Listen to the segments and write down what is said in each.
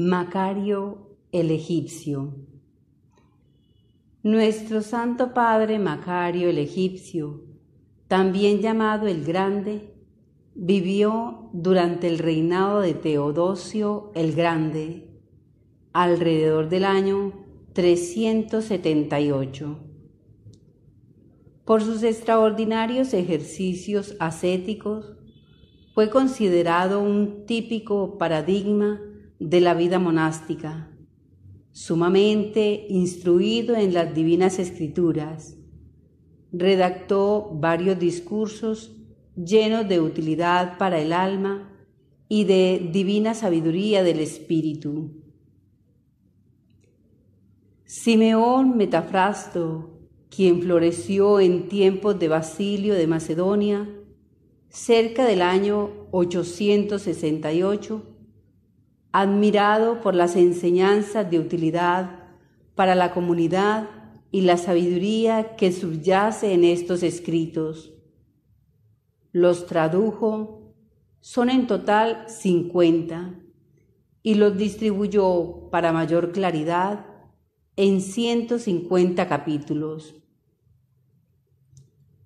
Macario el egipcio. Nuestro Santo Padre Macario el egipcio, también llamado el Grande, vivió durante el reinado de Teodosio el Grande, alrededor del año 378. Por sus extraordinarios ejercicios ascéticos, fue considerado un típico paradigma de la vida monástica, sumamente instruido en las divinas escrituras. Redactó varios discursos llenos de utilidad para el alma y de divina sabiduría del espíritu. Simeón Metafrasto, quien floreció en tiempos de Basilio de Macedonia, cerca del año 868, admirado por las enseñanzas de utilidad para la comunidad y la sabiduría que subyace en estos escritos. Los tradujo, son en total 50, y los distribuyó para mayor claridad en 150 capítulos.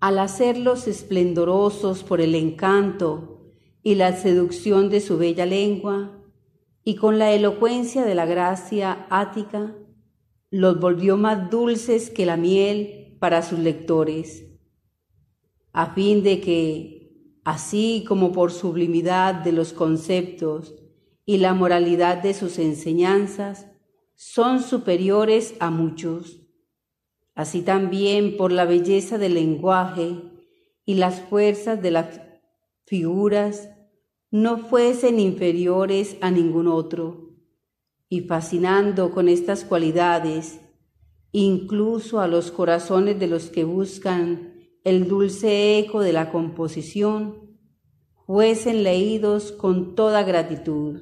Al hacerlos esplendorosos por el encanto y la seducción de su bella lengua, y con la elocuencia de la gracia ática, los volvió más dulces que la miel para sus lectores, a fin de que, así como por sublimidad de los conceptos y la moralidad de sus enseñanzas, son superiores a muchos, así también por la belleza del lenguaje y las fuerzas de las figuras no fuesen inferiores a ningún otro, y fascinando con estas cualidades, incluso a los corazones de los que buscan el dulce eco de la composición, fuesen leídos con toda gratitud.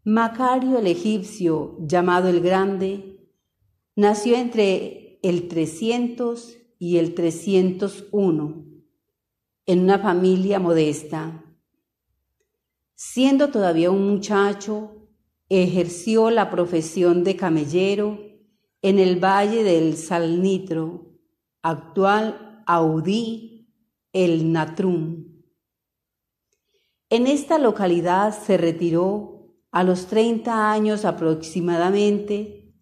Macario el egipcio, llamado el Grande, nació entre el 300 y el 301, en una familia modesta. Siendo todavía un muchacho, ejerció la profesión de camellero en el valle del Salnitro, actual Audí el Natrum. En esta localidad se retiró a los 30 años aproximadamente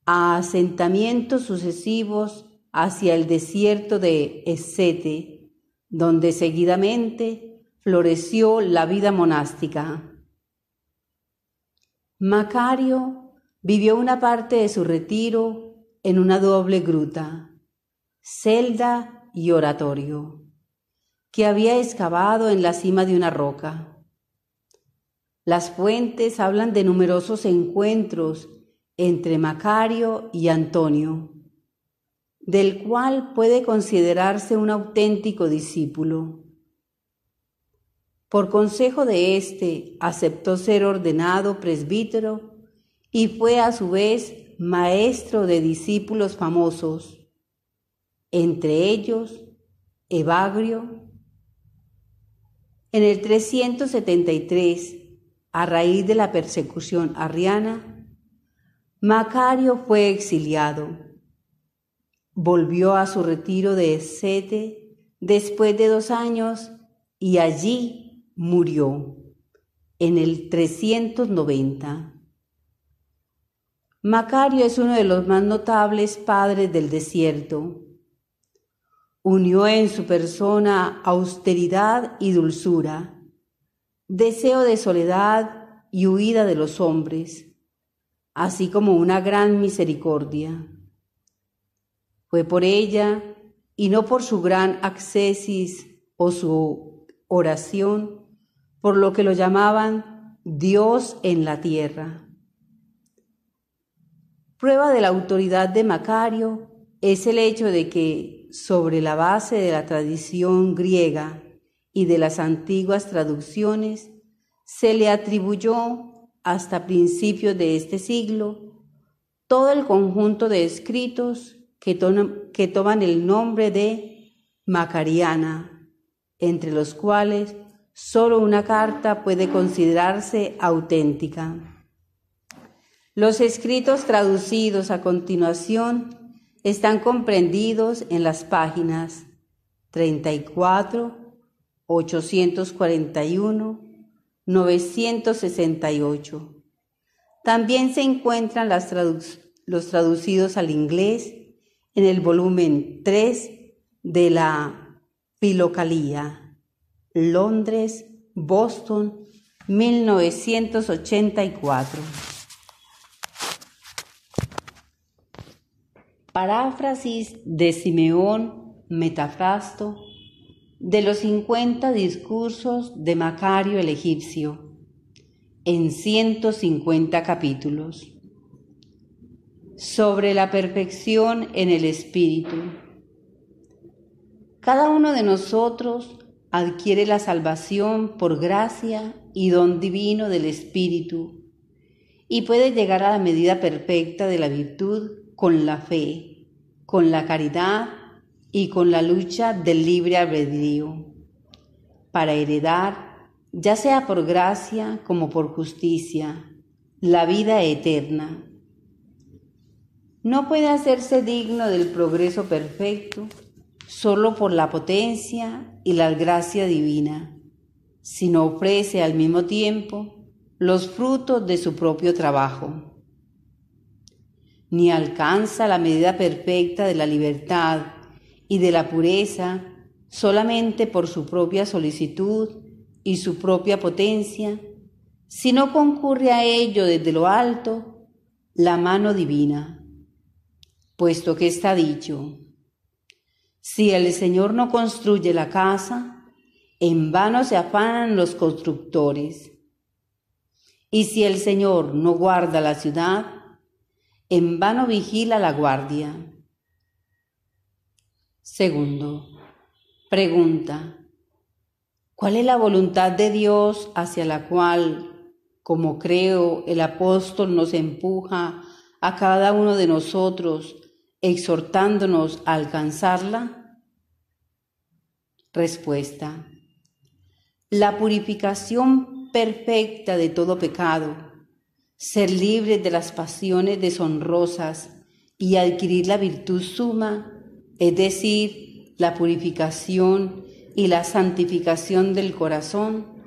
a asentamientos sucesivos hacia el desierto de Escete, donde seguidamente floreció la vida monástica. Macario vivió una parte de su retiro en una doble gruta, celda y oratorio, que había excavado en la cima de una roca. Las fuentes hablan de numerosos encuentros entre Macario y Antonio, del cual puede considerarse un auténtico discípulo. Por consejo de éste, aceptó ser ordenado presbítero y fue a su vez maestro de discípulos famosos, entre ellos Evagrio. En el 373, a raíz de la persecución arriana, Macario fue exiliado. Volvió a su retiro de Escete después de 2 años y allí murió, en el 390. Macario es uno de los más notables padres del desierto. Unió en su persona austeridad y dulzura, deseo de soledad y huida de los hombres, así como una gran misericordia. Fue por ella, y no por su gran ascesis o su oración, por lo que lo llamaban Dios en la tierra. Prueba de la autoridad de Macario es el hecho de que, sobre la base de la tradición griega y de las antiguas traducciones, se le atribuyó, hasta principios de este siglo, todo el conjunto de escritos que toman el nombre de Macariana, entre los cuales solo una carta puede considerarse auténtica. Los escritos traducidos a continuación están comprendidos en las páginas 34, 841, 968. También se encuentran los traducidos al inglés en el volumen 3 de la Filocalía, Londres, Boston, 1984. Paráfrasis de Simeón Metafrasto de los 50 discursos de Macario el egipcio, en 150 capítulos. Sobre la perfección en el espíritu. Cada uno de nosotros adquiere la salvación por gracia y don divino del espíritu y puede llegar a la medida perfecta de la virtud con la fe, con la caridad y con la lucha del libre albedrío, para heredar, ya sea por gracia como por justicia, la vida eterna. No puede hacerse digno del progreso perfecto solo por la potencia y la gracia divina, sino ofrece al mismo tiempo los frutos de su propio trabajo. Ni alcanza la medida perfecta de la libertad y de la pureza solamente por su propia solicitud y su propia potencia, sino concurre a ello desde lo alto la mano divina, puesto que está dicho: si el Señor no construye la casa, en vano se afanan los constructores. Y si el Señor no guarda la ciudad, en vano vigila la guardia. Segundo, pregunta: ¿cuál es la voluntad de Dios hacia la cual, como creo, el apóstol nos empuja a cada uno de nosotros, exhortándonos a alcanzarla? Respuesta: la purificación perfecta de todo pecado, ser libres de las pasiones deshonrosas y adquirir la virtud suma, es decir, la purificación y la santificación del corazón,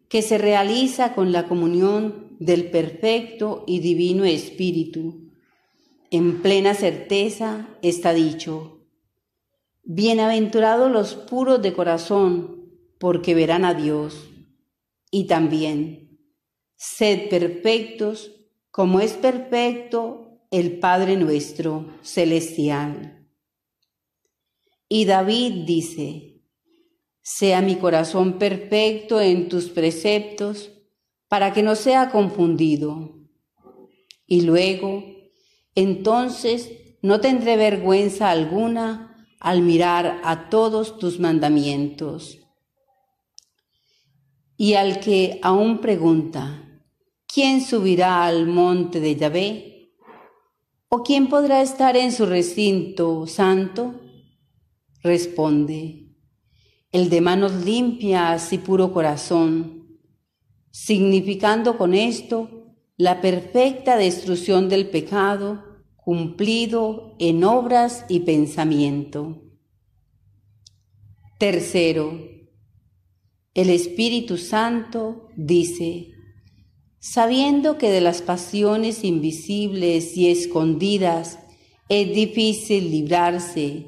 que se realiza con la comunión del perfecto y divino Espíritu. En plena certeza está dicho: bienaventurados los puros de corazón, porque verán a Dios. Y también: sed perfectos, como es perfecto el Padre nuestro celestial. Y David dice: sea mi corazón perfecto en tus preceptos, para que no sea confundido. Y luego: entonces no tendré vergüenza alguna al mirar a todos tus mandamientos. Y al que aún pregunta: ¿quién subirá al monte de Yahvé? ¿O quién podrá estar en su recinto santo? Responde: el de manos limpias y puro corazón, significando con esto la perfecta destrucción del pecado cumplido en obras y pensamiento. Tercero, el Espíritu Santo dice: sabiendo que de las pasiones invisibles y escondidas es difícil librarse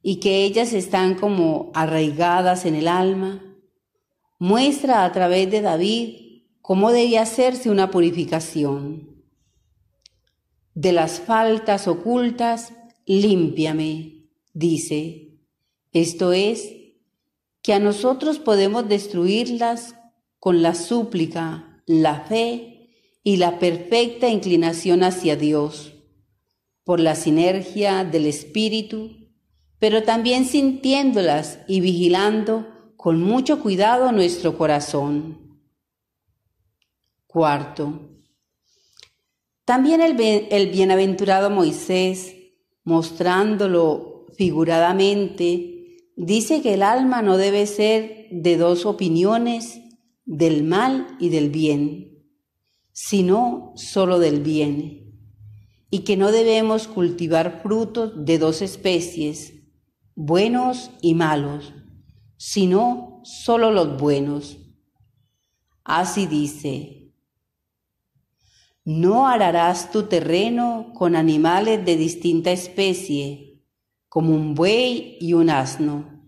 y que ellas están como arraigadas en el alma, muestra a través de David cómo debe hacerse una purificación. De las faltas ocultas, límpiame, dice. Esto es, que a nosotros podemos destruirlas con la súplica, la fe y la perfecta inclinación hacia Dios, por la sinergia del Espíritu, pero también sintiéndolas y vigilando con mucho cuidado nuestro corazón. Cuarto, también el bienaventurado Moisés, mostrándolo figuradamente, dice que el alma no debe ser de dos opiniones del mal y del bien, sino solo del bien, y que no debemos cultivar frutos de dos especies, buenos y malos, sino solo los buenos. Así dice: no ararás tu terreno con animales de distinta especie, como un buey y un asno,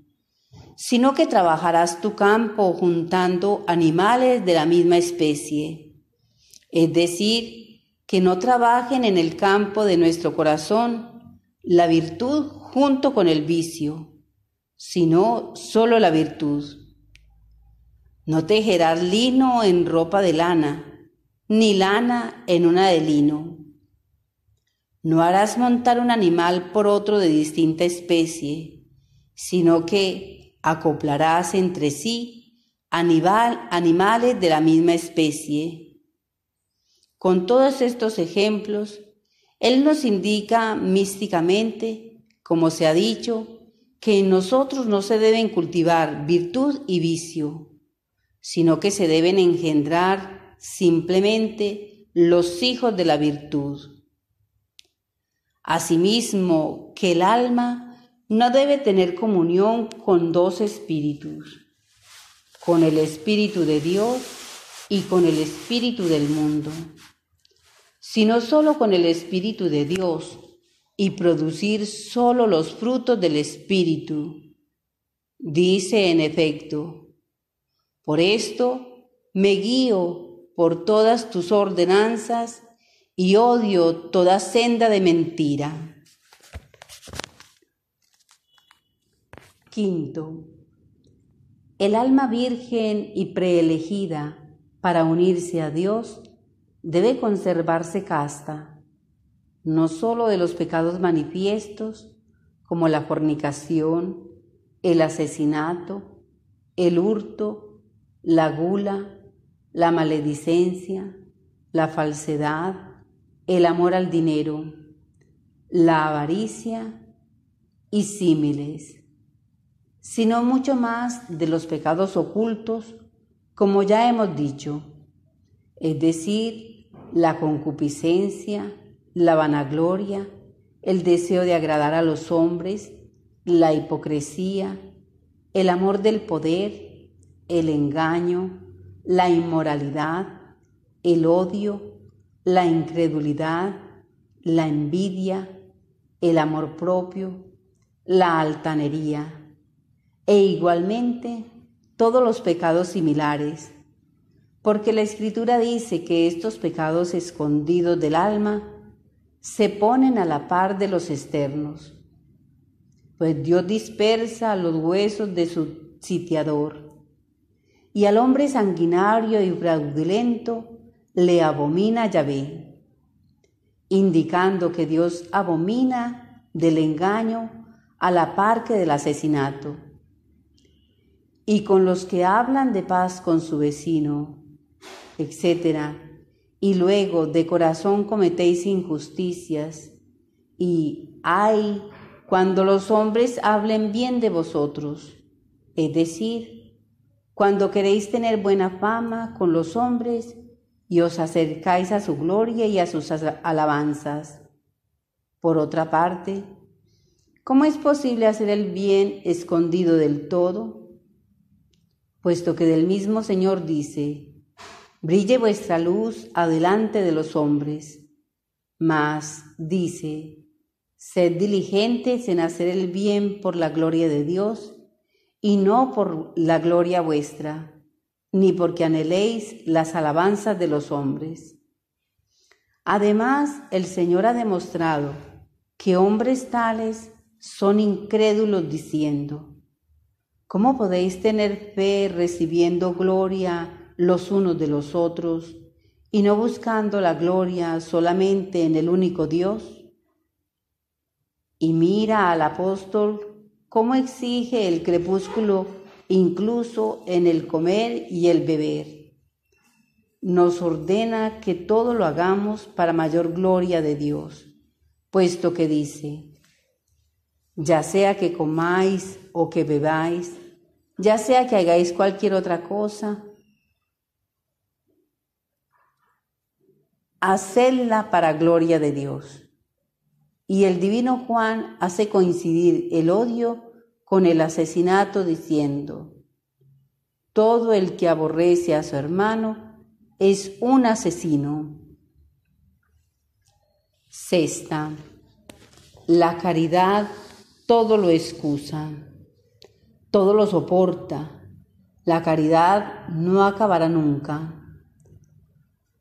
sino que trabajarás tu campo juntando animales de la misma especie, es decir, que no trabajen en el campo de nuestro corazón la virtud junto con el vicio, sino solo la virtud. No tejerás lino en ropa de lana, ni lana en una de lino. No harás montar un animal por otro de distinta especie, sino que acoplarás entre sí animales de la misma especie. Con todos estos ejemplos, Él nos indica místicamente, como se ha dicho, que en nosotros no se deben cultivar virtud y vicio, sino que se deben engendrar simplemente los hijos de la virtud. Asimismo, que el alma no debe tener comunión con dos espíritus, con el Espíritu de Dios y con el espíritu del mundo, sino solo con el Espíritu de Dios, y producir solo los frutos del Espíritu. Dice en efecto: por esto me guío por todas tus ordenanzas y odio toda senda de mentira. Quinto, el alma virgen y preelegida para unirse a Dios debe conservarse casta, no solo de los pecados manifiestos, como la fornicación, el asesinato, el hurto, la gula, la maledicencia, la falsedad, el amor al dinero, la avaricia y símiles, sino mucho más de los pecados ocultos, como ya hemos dicho, es decir, la concupiscencia, la vanagloria, el deseo de agradar a los hombres, la hipocresía, el amor del poder, el engaño, la inmoralidad, el odio, la incredulidad, la envidia, el amor propio, la altanería, e igualmente todos los pecados similares, porque la Escritura dice que estos pecados escondidos del alma se ponen a la par de los externos, pues Dios dispersa los huesos de su sitiador, y al hombre sanguinario y fraudulento le abomina Yahvé, indicando que Dios abomina del engaño a la par que del asesinato. Y con los que hablan de paz con su vecino, etc., y luego de corazón cometéis injusticias, y ay, cuando los hombres hablen bien de vosotros, es decir, cuando queréis tener buena fama con los hombres y os acercáis a su gloria y a sus alabanzas. Por otra parte, ¿cómo es posible hacer el bien escondido del todo? Puesto que del mismo Señor dice: brille vuestra luz adelante de los hombres. Mas dice: sed diligentes en hacer el bien por la gloria de Dios, y no por la gloria vuestra, ni porque anheléis las alabanzas de los hombres. Además, el Señor ha demostrado que hombres tales son incrédulos, diciendo: ¿cómo podéis tener fe recibiendo gloria los unos de los otros, y no buscando la gloria solamente en el único Dios? Y mira al apóstol cómo exige el crepúsculo incluso en el comer y el beber. Nos ordena que todo lo hagamos para mayor gloria de Dios, puesto que dice: ya sea que comáis o que bebáis, ya sea que hagáis cualquier otra cosa, hacedla para gloria de Dios. Y el divino Juan hace coincidir el odio con el asesinato diciendo: todo el que aborrece a su hermano es un asesino. Sexta, la caridad todo lo excusa, todo lo soporta. La caridad no acabará nunca.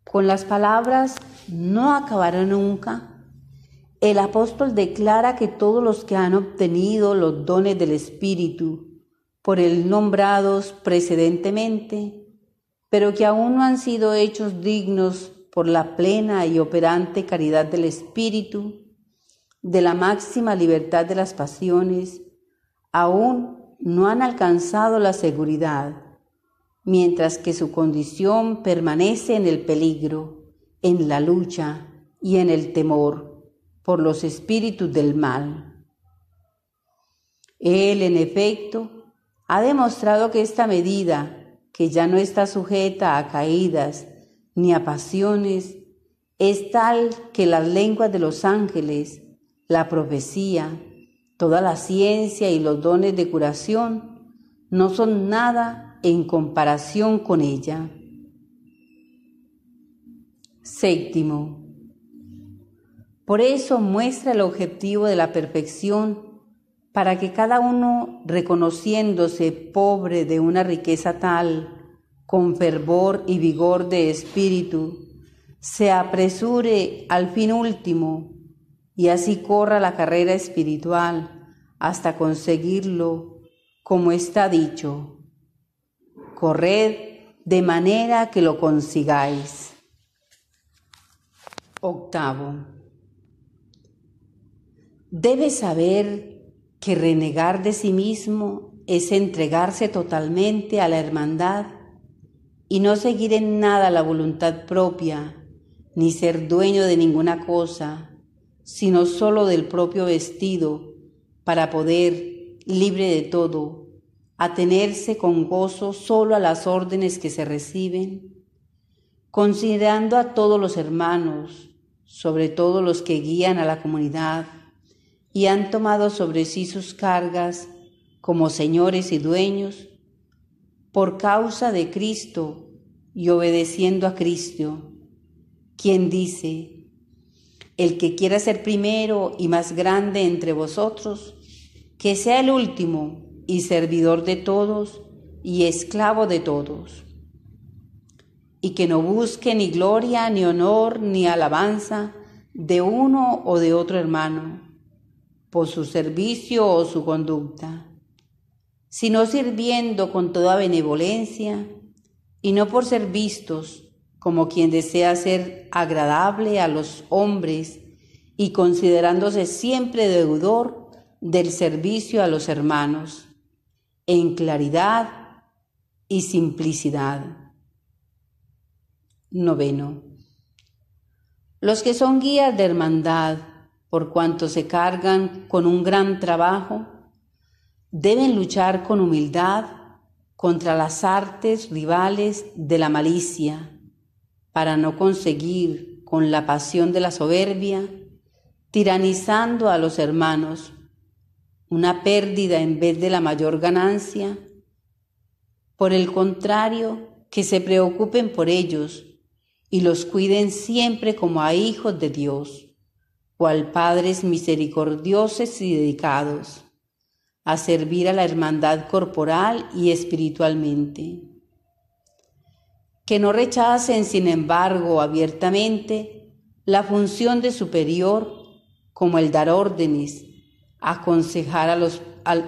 Con las palabras "no acabará nunca", el apóstol declara que todos los que han obtenido los dones del Espíritu por él nombrados precedentemente, pero que aún no han sido hechos dignos por la plena y operante caridad del Espíritu, de la máxima libertad de las pasiones, aún no han alcanzado la seguridad, mientras que su condición permanece en el peligro, en la lucha y en el temor por los espíritus del mal. Él, en efecto, ha demostrado que esta medida, que ya no está sujeta a caídas ni a pasiones, es tal que las lenguas de los ángeles, la profecía, toda la ciencia y los dones de curación no son nada en comparación con ella. Séptimo, por eso muestra el objetivo de la perfección, para que cada uno, reconociéndose pobre de una riqueza tal, con fervor y vigor de espíritu, se apresure al fin último y así corra la carrera espiritual hasta conseguirlo, como está dicho: corred de manera que lo consigáis. Octavo, debes saber que renegar de sí mismo es entregarse totalmente a la hermandad y no seguir en nada la voluntad propia, ni ser dueño de ninguna cosa, sino solo del propio vestido, para poder, libre de todo, atenerse con gozo solo a las órdenes que se reciben, considerando a todos los hermanos, sobre todo los que guían a la comunidad y han tomado sobre sí sus cargas como señores y dueños, por causa de Cristo y obedeciendo a Cristo, quien dice: el que quiera ser primero y más grande entre vosotros, que sea el último y servidor de todos y esclavo de todos. Y que no busque ni gloria, ni honor, ni alabanza de uno o de otro hermano, por su servicio o su conducta, sino sirviendo con toda benevolencia y no por ser vistos, como quien desea ser agradable a los hombres y considerándose siempre deudor del servicio a los hermanos, en claridad y simplicidad. Noveno. Los que son guías de hermandad, por cuanto se cargan con un gran trabajo, deben luchar con humildad contra las artes rivales de la malicia, para no conseguir, con la pasión de la soberbia, tiranizando a los hermanos, una pérdida en vez de la mayor ganancia. Por el contrario, que se preocupen por ellos y los cuiden siempre como a hijos de Dios, cual padres misericordiosos y dedicados a servir a la hermandad corporal y espiritualmente. Que no rechacen, sin embargo, abiertamente la función de superior, como el dar órdenes, aconsejar a los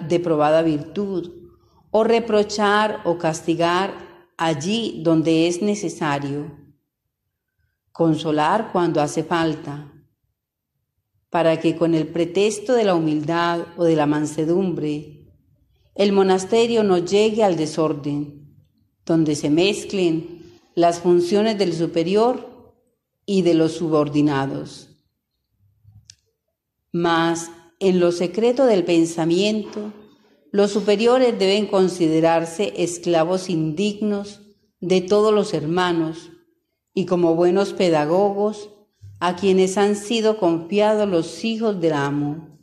de probada virtud, o reprochar o castigar allí donde es necesario, consolar cuando hace falta, para que con el pretexto de la humildad o de la mansedumbre, el monasterio no llegue al desorden, donde se mezclen las funciones del superior y de los subordinados. Mas, en lo secreto del pensamiento, los superiores deben considerarse esclavos indignos de todos los hermanos y como buenos pedagogos a quienes han sido confiados los hijos del amo,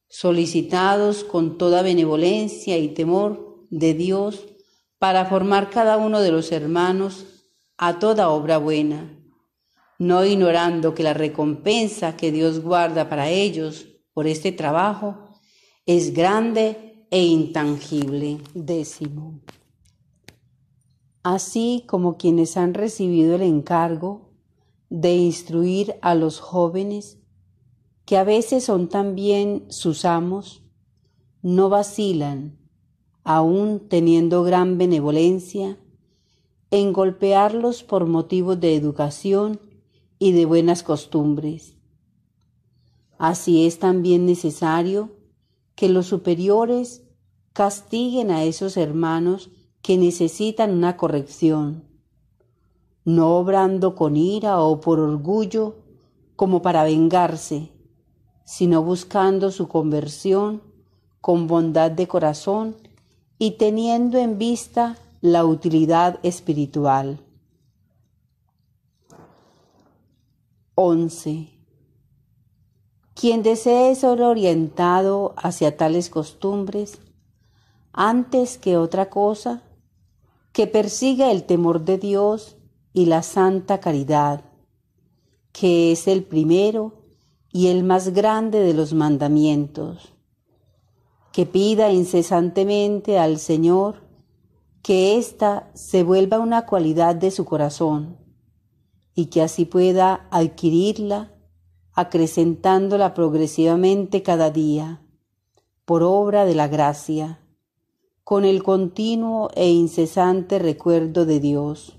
solicitados con toda benevolencia y temor de Dios para formar cada uno de los hermanos a toda obra buena, no ignorando que la recompensa que Dios guarda para ellos por este trabajo es grande e intangible. 10. Así como quienes han recibido el encargo de instruir a los jóvenes, que a veces son también sus amos, no vacilan, aún teniendo gran benevolencia, en golpearlos por motivos de educación y de buenas costumbres. Así es también necesario que los superiores castiguen a esos hermanos que necesitan una corrección, no obrando con ira o por orgullo como para vengarse, sino buscando su conversión con bondad de corazón y teniendo en vista la utilidad espiritual. 11. Quien desee ser orientado hacia tales costumbres, antes que otra cosa, que persiga el temor de Dios y la santa caridad, que es el primero y el más grande de los mandamientos, que pida incesantemente al Señor que ésta se vuelva una cualidad de su corazón y que así pueda adquirirla, acrecentándola progresivamente cada día, por obra de la gracia, con el continuo e incesante recuerdo de Dios,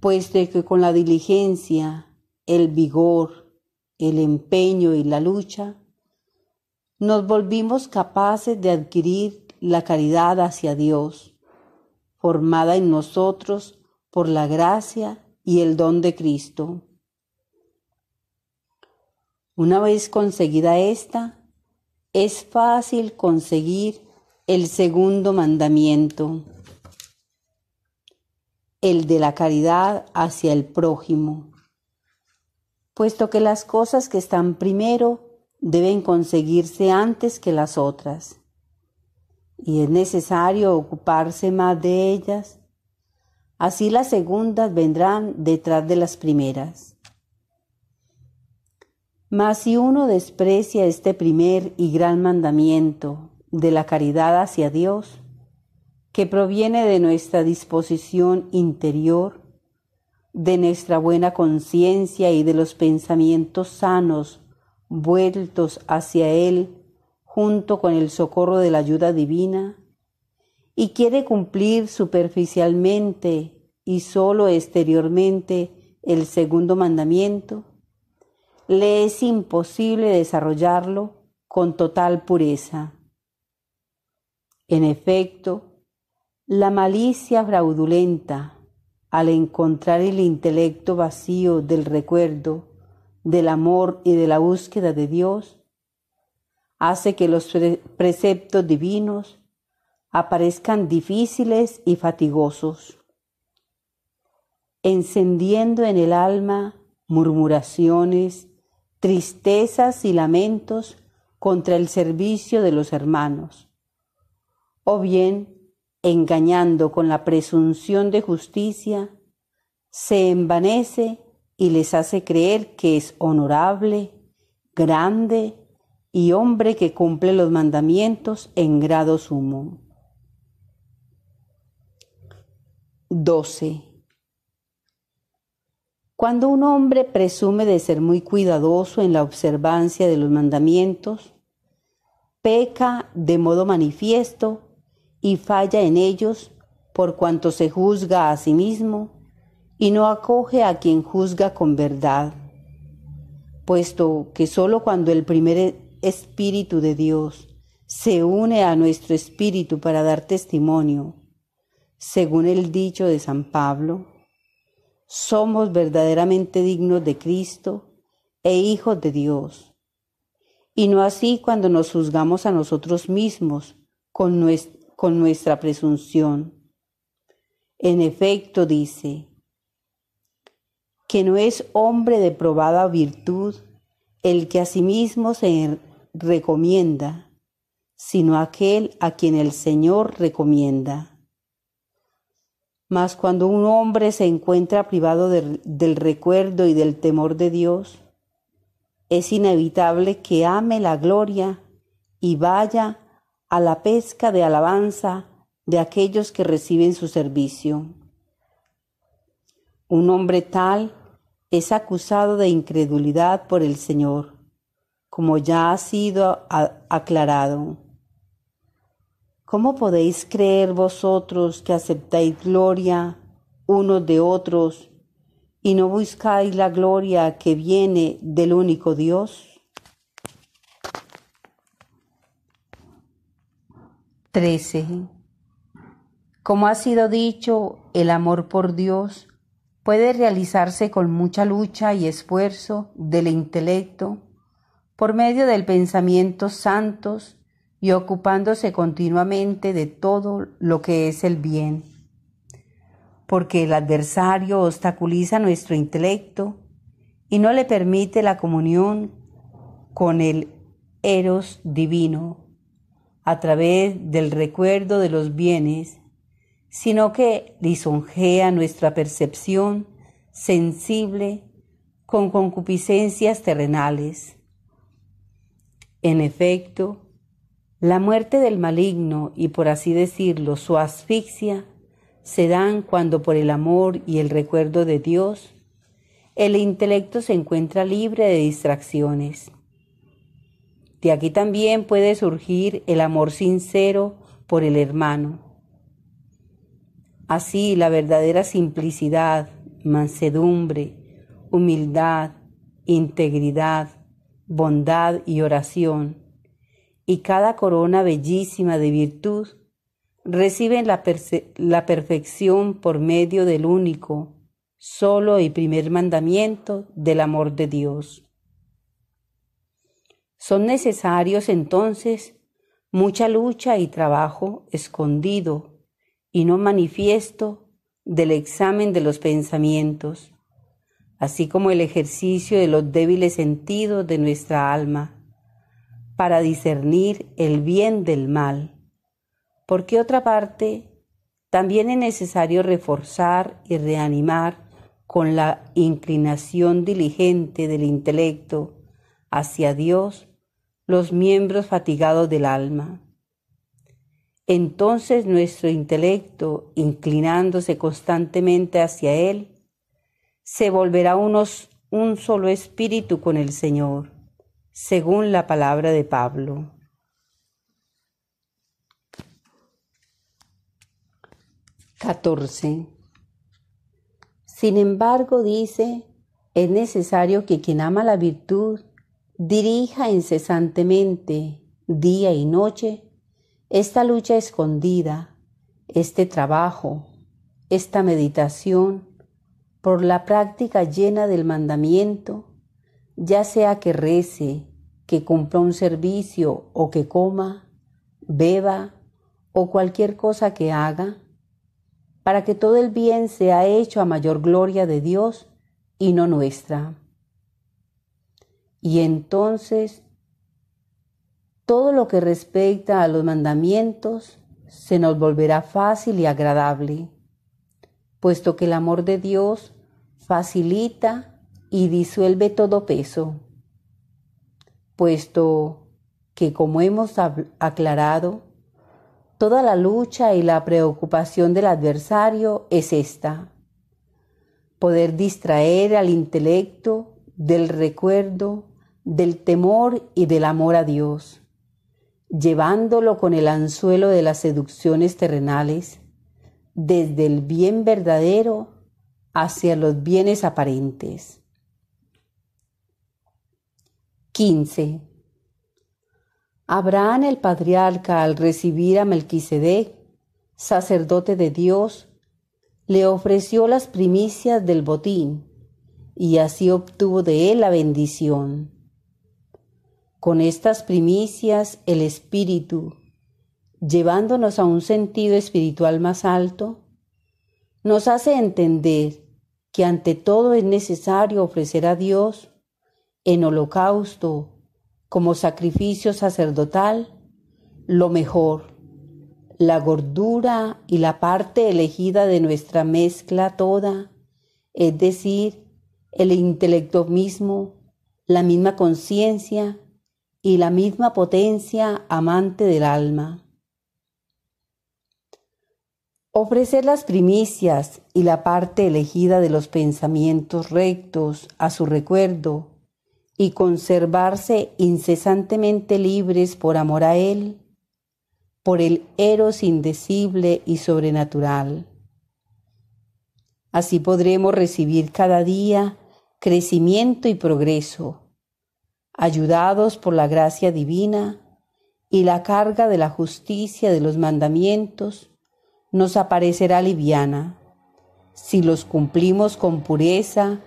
puesto que con la diligencia, el vigor, el empeño y la lucha, nos volvimos capaces de adquirir la caridad hacia Dios, formada en nosotros por la gracia y el don de Cristo. Una vez conseguida esta, es fácil conseguir el segundo mandamiento, el de la caridad hacia el prójimo, puesto que las cosas que están primero deben conseguirse antes que las otras, y es necesario ocuparse más de ellas, así las segundas vendrán detrás de las primeras. Mas si uno desprecia este primer y gran mandamiento de la caridad hacia Dios, que proviene de nuestra disposición interior, de nuestra buena conciencia y de los pensamientos sanos vueltos hacia Él junto con el socorro de la ayuda divina, y quiere cumplir superficialmente y solo exteriormente el segundo mandamiento, le es imposible desarrollarlo con total pureza. En efecto, la malicia fraudulenta, al encontrar el intelecto vacío del recuerdo, del amor y de la búsqueda de Dios, hace que los preceptos divinos aparezcan difíciles y fatigosos, encendiendo en el alma murmuraciones, tristezas y lamentos contra el servicio de los hermanos, o bien, engañando con la presunción de justicia, se envanece y les hace creer que es honorable, grande y hombre que cumple los mandamientos en grado sumo. 12. Cuando un hombre presume de ser muy cuidadoso en la observancia de los mandamientos, peca de modo manifiesto y falla en ellos por cuanto se juzga a sí mismo y no acoge a quien juzga con verdad, puesto que sólo cuando el primer Espíritu de Dios se une a nuestro espíritu para dar testimonio, según el dicho de San Pablo, somos verdaderamente dignos de Cristo e hijos de Dios, y no así cuando nos juzgamos a nosotros mismos con nuestra presunción. En efecto, dice, que no es hombre de probada virtud el que a sí mismo se recomienda, sino aquel a quien el Señor recomienda. Mas cuando un hombre se encuentra privado del recuerdo y del temor de Dios, es inevitable que ame la gloria y vaya a la pesca de alabanza de aquellos que reciben su servicio. Un hombre tal es acusado de incredulidad por el Señor, como ya ha sido aclarado. ¿Cómo podéis creer vosotros que aceptáis gloria unos de otros y no buscáis la gloria que viene del único Dios? 13. Como ha sido dicho, el amor por Dios puede realizarse con mucha lucha y esfuerzo del intelecto por medio del pensamiento santos y ocupándose continuamente de todo lo que es el bien. Porque el adversario obstaculiza nuestro intelecto y no le permite la comunión con el eros divino a través del recuerdo de los bienes, sino que lisonjea nuestra percepción sensible con concupiscencias terrenales. En efecto, la muerte del maligno y, por así decirlo, su asfixia se dan cuando por el amor y el recuerdo de Dios, el intelecto se encuentra libre de distracciones. De aquí también puede surgir el amor sincero por el hermano. Así, la verdadera simplicidad, mansedumbre, humildad, integridad, bondad y oración, y cada corona bellísima de virtud, reciben la perfección por medio del único, solo y primer mandamiento del amor de Dios. Son necesarios entonces mucha lucha y trabajo escondido y no manifiesto del examen de los pensamientos, así como el ejercicio de los débiles sentidos de nuestra alma, para discernir el bien del mal. Porque otra parte, también es necesario reforzar y reanimar con la inclinación diligente del intelecto hacia Dios los miembros fatigados del alma. Entonces nuestro intelecto, inclinándose constantemente hacia Él, se volverá un solo espíritu con el Señor, según la palabra de Pablo. 14. Sin embargo, dice, es necesario que quien ama la virtud dirija incesantemente, día y noche, esta lucha escondida, este trabajo, esta meditación, por la práctica llena del mandamiento, ya sea que rece, que cumpla un servicio o que coma, beba o cualquier cosa que haga, para que todo el bien sea hecho a mayor gloria de Dios y no nuestra. Y entonces, todo lo que respecta a los mandamientos se nos volverá fácil y agradable, puesto que el amor de Dios facilita y disuelve todo peso, puesto que, como hemos aclarado, toda la lucha y la preocupación del adversario es esta: poder distraer al intelecto del recuerdo, del temor y del amor a Dios, llevándolo con el anzuelo de las seducciones terrenales, desde el bien verdadero hacia los bienes aparentes. 15. Abraham el patriarca, al recibir a Melquisedec, sacerdote de Dios, le ofreció las primicias del botín, y así obtuvo de él la bendición. Con estas primicias el Espíritu, llevándonos a un sentido espiritual más alto, nos hace entender que ante todo es necesario ofrecer a Dios en holocausto como sacrificio sacerdotal lo mejor, la gordura y la parte elegida de nuestra mezcla toda, es decir, el intelecto mismo, la misma conciencia y la misma potencia amante del alma. Ofrecer las primicias y la parte elegida de los pensamientos rectos a su recuerdo y conservarse incesantemente libres por amor a Él, por el eros indecible y sobrenatural. Así podremos recibir cada día crecimiento y progreso, ayudados por la gracia divina, y la carga de la justicia de los mandamientos nos aparecerá liviana, si los cumplimos con pureza,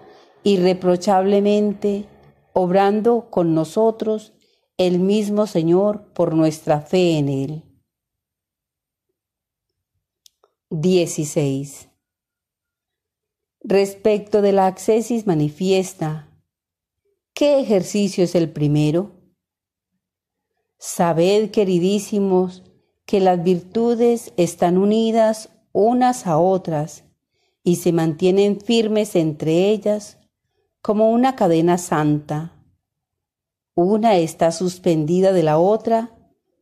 irreprochablemente, obrando con nosotros el mismo Señor por nuestra fe en Él. 16. Respecto de la ascesis manifiesta, ¿qué ejercicio es el primero? Sabed, queridísimos, que las virtudes están unidas unas a otras y se mantienen firmes entre ellas como una cadena santa. Una está suspendida de la otra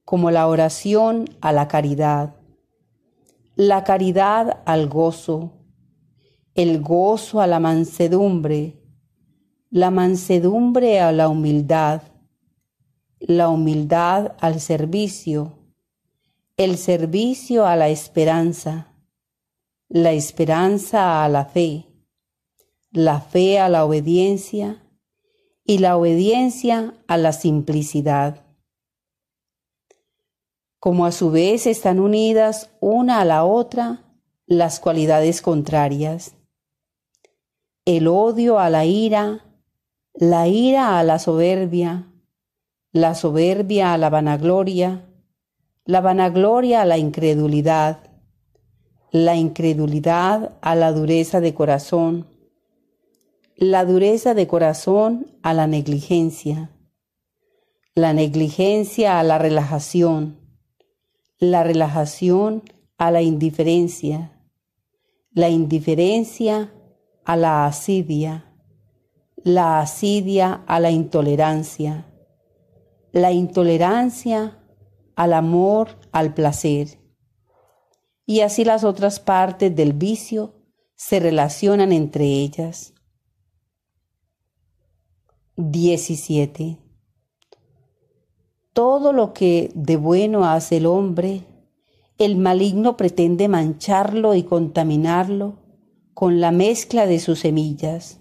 como la oración a la caridad, la caridad al gozo, el gozo a la mansedumbre a la humildad al servicio, el servicio a la esperanza a la fe a la obediencia y la obediencia a la simplicidad. Como a su vez están unidas una a la otra las cualidades contrarias, el odio a la ira a la soberbia a la vanagloria a la incredulidad a la dureza de corazón, la dureza de corazón a la negligencia a la relajación a la indiferencia a la asidia a la intolerancia al amor al placer. Y así las otras partes del vicio se relacionan entre ellas. 17. Todo lo que de bueno hace el hombre, el maligno pretende mancharlo y contaminarlo con la mezcla de sus semillas,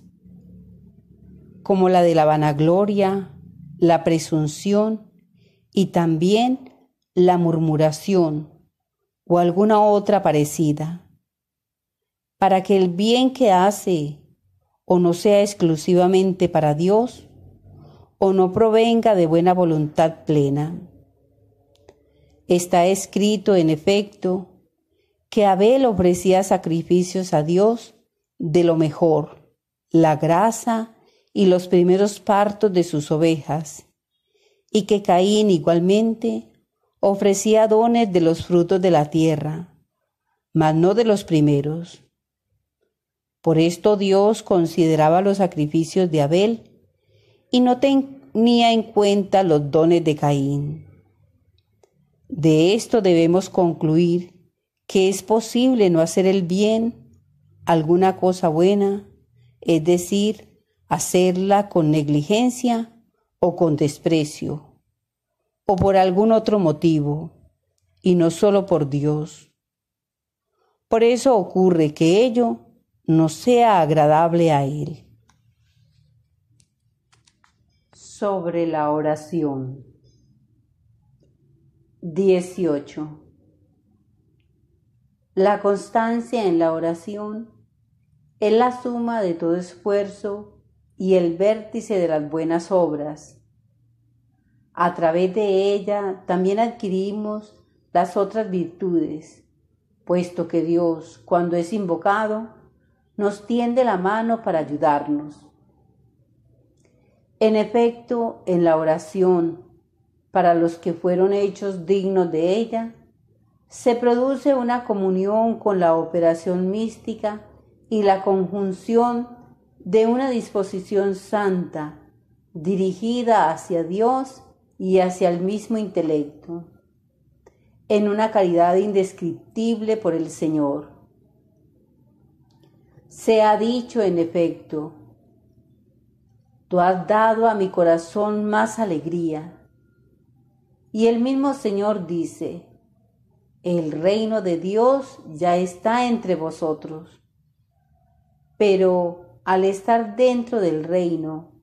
como la de la vanagloria, la presunción y también la murmuración o alguna otra parecida, para que el bien que hace o no sea exclusivamente para Dios o no provenga de buena voluntad plena. Está escrito, en efecto, que Abel ofrecía sacrificios a Dios de lo mejor, la grasa y los primeros partos de sus ovejas, y que Caín igualmente ofrecía dones de los frutos de la tierra, mas no de los primeros. Por esto Dios consideraba los sacrificios de Abel y no tenía en cuenta los dones de Caín. De esto debemos concluir que es posible no hacer el bien, alguna cosa buena, es decir, hacerla con negligencia o con desprecio, o por algún otro motivo, y no solo por Dios. Por eso ocurre que ello no sea agradable a Él. Sobre la oración. 18. La constancia en la oración es la suma de todo esfuerzo y el vértice de las buenas obras. A través de ella también adquirimos las otras virtudes, puesto que Dios, cuando es invocado, nos tiende la mano para ayudarnos. En efecto, en la oración, para los que fueron hechos dignos de ella, se produce una comunión con la operación mística y la conjunción de una disposición santa, dirigida hacia Dios y hacia el mismo intelecto, en una caridad indescriptible por el Señor. Se ha dicho en efecto: tú has dado a mi corazón más alegría. Y el mismo Señor dice: el reino de Dios ya está entre vosotros. Pero al estar dentro del reino,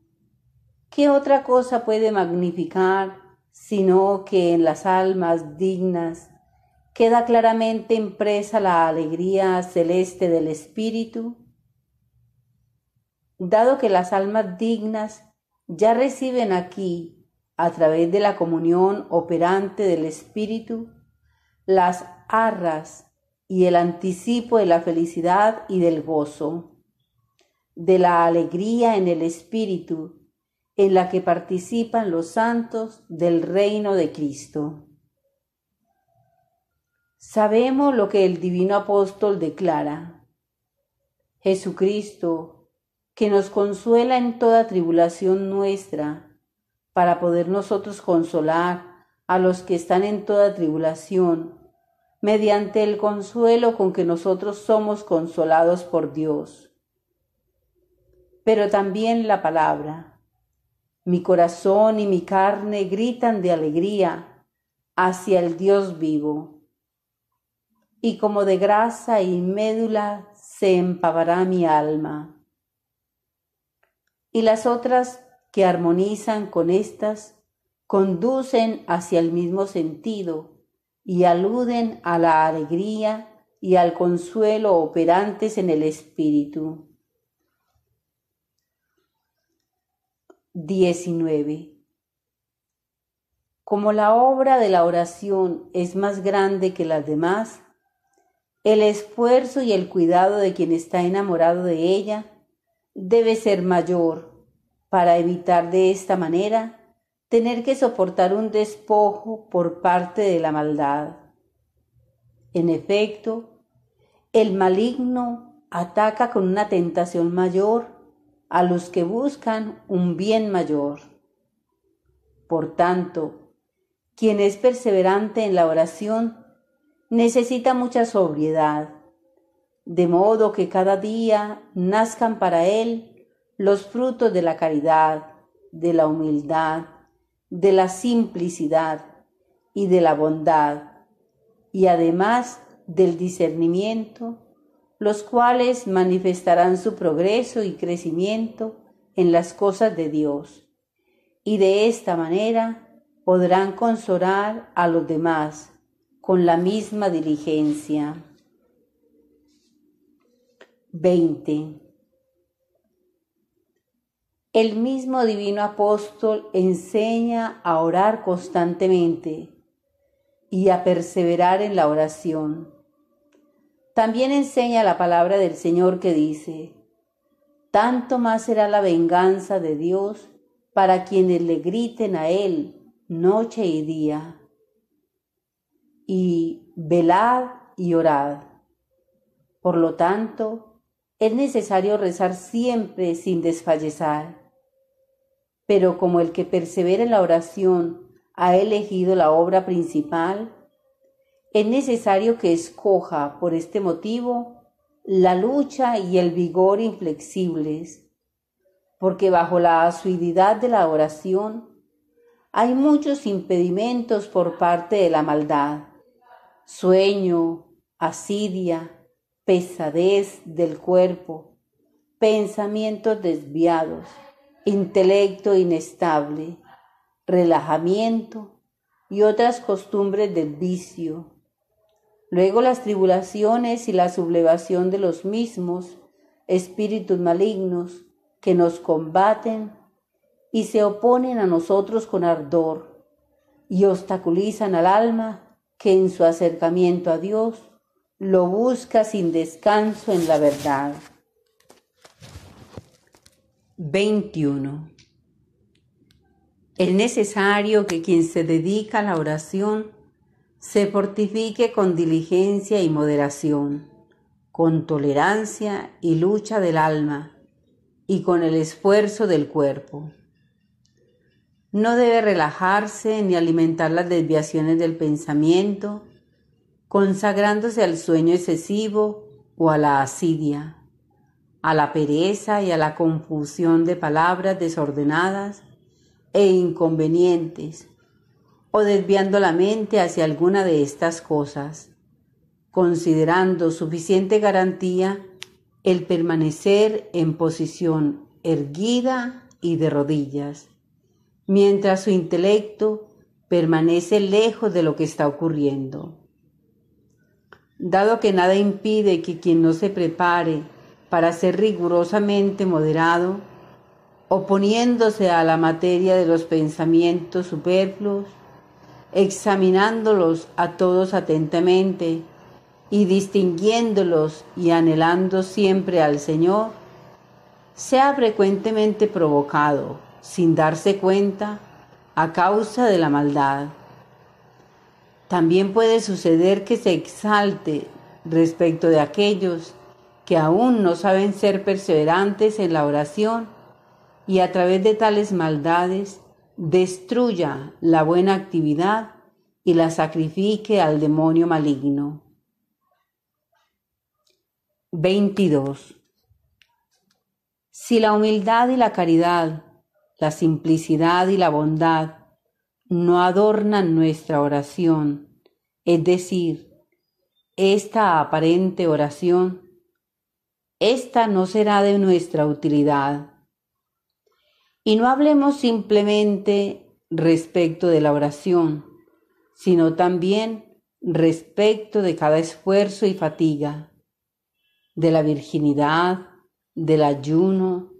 ¿qué otra cosa puede magnificar sino que en las almas dignas queda claramente impresa la alegría celeste del Espíritu? Dado que las almas dignas ya reciben aquí, a través de la comunión operante del Espíritu, las arras y el anticipo de la felicidad y del gozo, de la alegría en el Espíritu, en la que participan los santos del reino de Cristo. Sabemos lo que el divino apóstol declara: Jesucristo, que nos consuela en toda tribulación nuestra, para poder nosotros consolar a los que están en toda tribulación, mediante el consuelo con que nosotros somos consolados por Dios. Pero también la palabra: mi corazón y mi carne gritan de alegría hacia el Dios vivo. Y como de grasa y médula se empavará mi alma. Y las otras que armonizan con estas conducen hacia el mismo sentido y aluden a la alegría y al consuelo operantes en el Espíritu. 19. Como la obra de la oración es más grande que las demás, el esfuerzo y el cuidado de quien está enamorado de ella debe ser mayor, para evitar de esta manera tener que soportar un despojo por parte de la maldad. En efecto, el maligno ataca con una tentación mayor a los que buscan un bien mayor. Por tanto, quien es perseverante en la oración necesita mucha sobriedad, de modo que cada día nazcan para él los frutos de la caridad, de la humildad, de la simplicidad y de la bondad, y además del discernimiento, los cuales manifestarán su progreso y crecimiento en las cosas de Dios, y de esta manera podrán consolar a los demás con la misma diligencia. 20. El mismo divino apóstol enseña a orar constantemente y a perseverar en la oración. También enseña la palabra del Señor que dice: tanto más será la venganza de Dios para quienes le griten a Él noche y día. Y velad y orad. Por lo tanto, es necesario rezar siempre sin desfallecer. Pero como el que persevera en la oración ha elegido la obra principal, es necesario que escoja por este motivo la lucha y el vigor inflexibles, porque bajo la asiduidad de la oración hay muchos impedimentos por parte de la maldad: sueño, asidia, pesadez del cuerpo, pensamientos desviados, intelecto inestable, relajamiento y otras costumbres del vicio. Luego las tribulaciones y la sublevación de los mismos espíritus malignos que nos combaten y se oponen a nosotros con ardor y obstaculizan al alma que en su acercamiento a Dios lo busca sin descanso en la verdad. 21. Es necesario que quien se dedica a la oración se fortifique con diligencia y moderación, con tolerancia y lucha del alma y con el esfuerzo del cuerpo. No debe relajarse ni alimentar las desviaciones del pensamiento, consagrándose al sueño excesivo o a la asidia, a la pereza y a la confusión de palabras desordenadas e inconvenientes, o desviando la mente hacia alguna de estas cosas, considerando suficiente garantía el permanecer en posición erguida y de rodillas, mientras su intelecto permanece lejos de lo que está ocurriendo. Dado que nada impide que quien no se prepare para ser rigurosamente moderado, oponiéndose a la materia de los pensamientos superfluos, examinándolos a todos atentamente y distinguiéndolos y anhelando siempre al Señor, sea frecuentemente provocado, sin darse cuenta, a causa de la maldad. También puede suceder que se exalte respecto de aquellos que aún no saben ser perseverantes en la oración y a través de tales maldades destruya la buena actividad y la sacrifique al demonio maligno. 22. Si la humildad y la caridad, la simplicidad y la bondad no adornan nuestra oración, es decir, esta aparente oración, esta no será de nuestra utilidad. Y no hablemos simplemente respecto de la oración, sino también respecto de cada esfuerzo y fatiga, de la virginidad, del ayuno,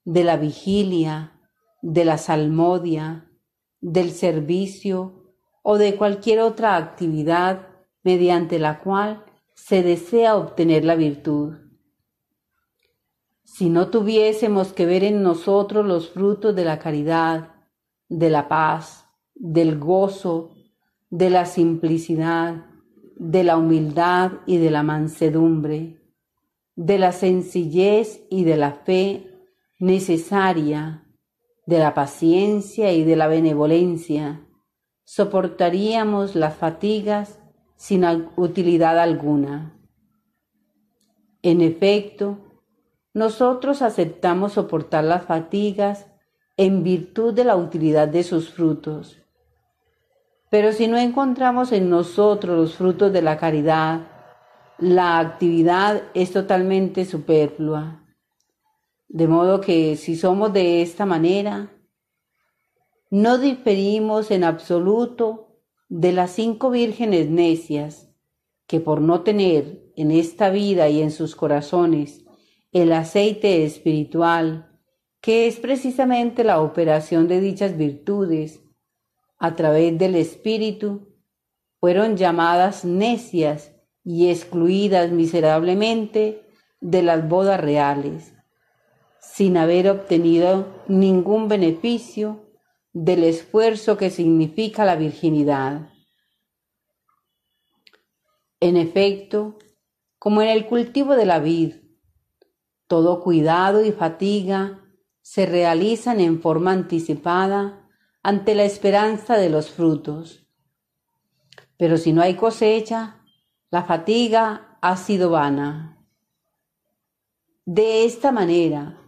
de la vigilia, de la salmodia, del servicio o de cualquier otra actividad mediante la cual se desea obtener la virtud. Si no tuviésemos que ver en nosotros los frutos de la caridad, de la paz, del gozo, de la simplicidad, de la humildad y de la mansedumbre, de la sencillez y de la fe necesaria, de la paciencia y de la benevolencia, soportaríamos las fatigas sin utilidad alguna. En efecto, nosotros aceptamos soportar las fatigas en virtud de la utilidad de sus frutos. Pero si no encontramos en nosotros los frutos de la caridad, la actividad es totalmente superflua. De modo que si somos de esta manera, no diferimos en absoluto de las 5 vírgenes necias que por no tener en esta vida y en sus corazones el aceite espiritual, que es precisamente la operación de dichas virtudes a través del Espíritu, fueron llamadas necias y excluidas miserablemente de las bodas reales, sin haber obtenido ningún beneficio del esfuerzo que significa la virginidad. En efecto, como en el cultivo de la vid, todo cuidado y fatiga se realizan en forma anticipada ante la esperanza de los frutos. Pero si no hay cosecha, la fatiga ha sido vana. De esta manera,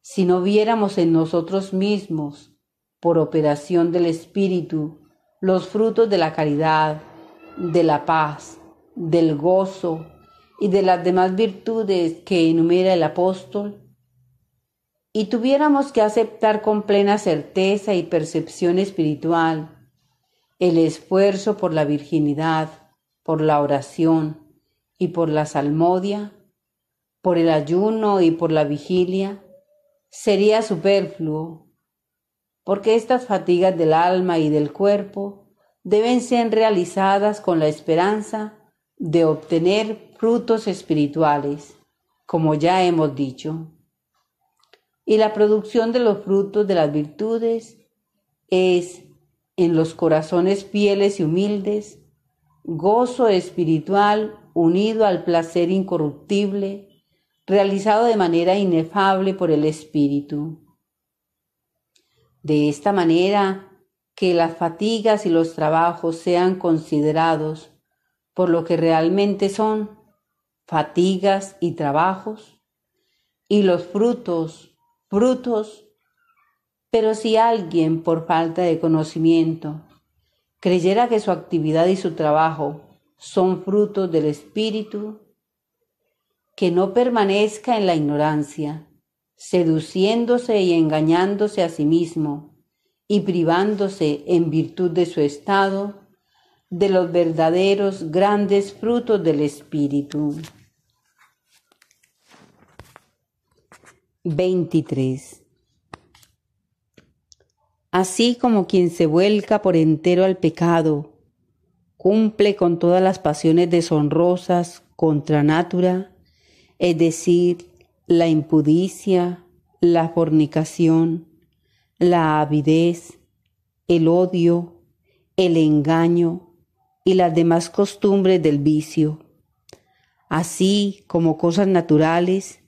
si no viéramos en nosotros mismos, por operación del Espíritu, los frutos de la caridad, de la paz, del gozo y de las demás virtudes que enumera el apóstol, y tuviéramos que aceptar con plena certeza y percepción espiritual el esfuerzo por la virginidad, por la oración y por la salmodia, por el ayuno y por la vigilia, sería superfluo, porque estas fatigas del alma y del cuerpo deben ser realizadas con la esperanza de obtener frutos espirituales, como ya hemos dicho. Y la producción de los frutos de las virtudes es, en los corazones fieles y humildes, gozo espiritual unido al placer incorruptible, realizado de manera inefable por el Espíritu. De esta manera, que las fatigas y los trabajos sean considerados por lo que realmente son, fatigas y trabajos, y los frutos, pero si alguien por falta de conocimiento creyera que su actividad y su trabajo son frutos del Espíritu, que no permanezca en la ignorancia, seduciéndose y engañándose a sí mismo y privándose en virtud de su estado de los verdaderos grandes frutos del Espíritu. 23. Así como quien se vuelca por entero al pecado, cumple con todas las pasiones deshonrosas contra natura, es decir, la impudicia, la fornicación, la avidez, el odio, el engaño y las demás costumbres del vicio, así como cosas naturales,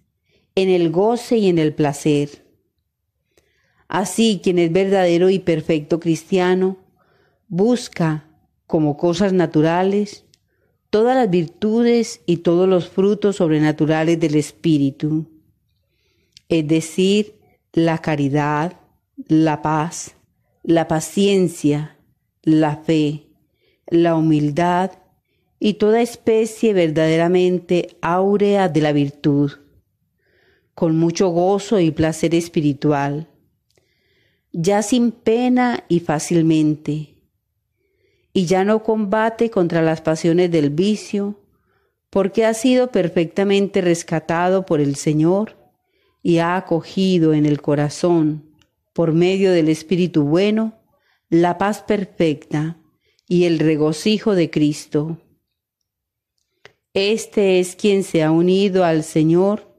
en el goce y en el placer. Así, quien es verdadero y perfecto cristiano, busca, como cosas naturales, todas las virtudes y todos los frutos sobrenaturales del Espíritu, es decir, la caridad, la paz, la paciencia, la fe, la humildad y toda especie verdaderamente áurea de la virtud, con mucho gozo y placer espiritual, ya sin pena y fácilmente, y ya no combate contra las pasiones del vicio, porque ha sido perfectamente rescatado por el Señor y ha acogido en el corazón, por medio del Espíritu bueno, la paz perfecta y el regocijo de Cristo. Este es quien se ha unido al Señor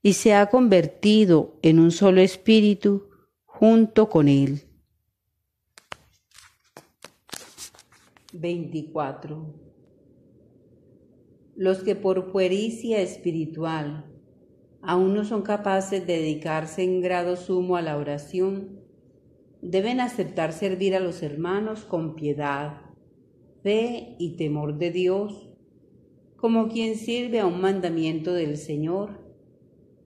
y se ha convertido en un solo espíritu junto con Él. 24. Los que por puericia espiritual aún no son capaces de dedicarse en grado sumo a la oración, deben aceptar servir a los hermanos con piedad, fe y temor de Dios, como quien sirve a un mandamiento del Señor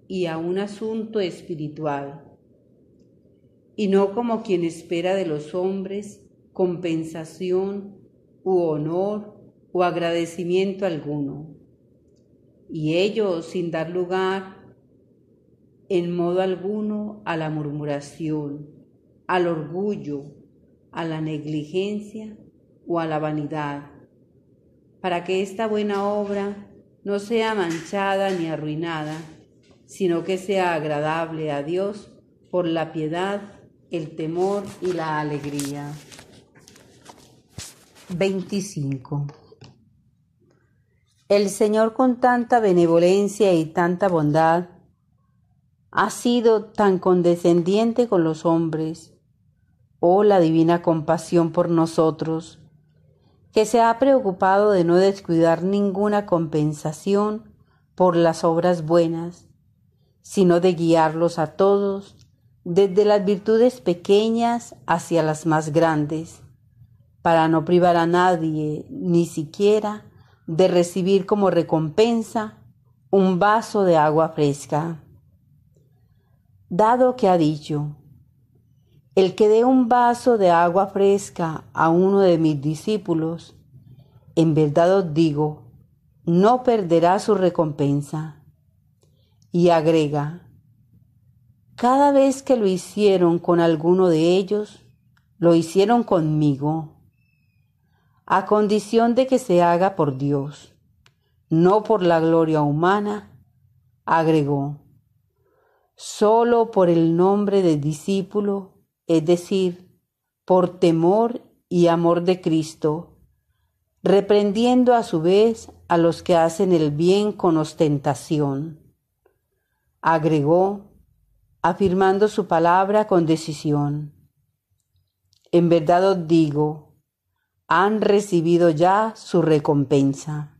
y a un asunto espiritual, y no como quien espera de los hombres compensación u honor o agradecimiento alguno, y ello sin dar lugar en modo alguno a la murmuración, al orgullo, a la negligencia o a la vanidad, para que esta buena obra no sea manchada ni arruinada, sino que sea agradable a Dios por la piedad, el temor y la alegría. 25. El Señor, con tanta benevolencia y tanta bondad, ha sido tan condescendiente con los hombres, oh la divina compasión por nosotros, que se ha preocupado de no descuidar ninguna compensación por las obras buenas, sino de guiarlos a todos desde las virtudes pequeñas hacia las más grandes, para no privar a nadie, ni siquiera de recibir como recompensa un vaso de agua fresca. Dado que ha dicho: el que dé un vaso de agua fresca a uno de mis discípulos, en verdad os digo, no perderá su recompensa. Y agrega: cada vez que lo hicieron con alguno de ellos, lo hicieron conmigo, a condición de que se haga por Dios, no por la gloria humana, agregó, solo por el nombre del discípulo, es decir, por temor y amor de Cristo, reprendiendo a su vez a los que hacen el bien con ostentación. Agregó: afirmando su palabra con decisión. En verdad os digo, han recibido ya su recompensa.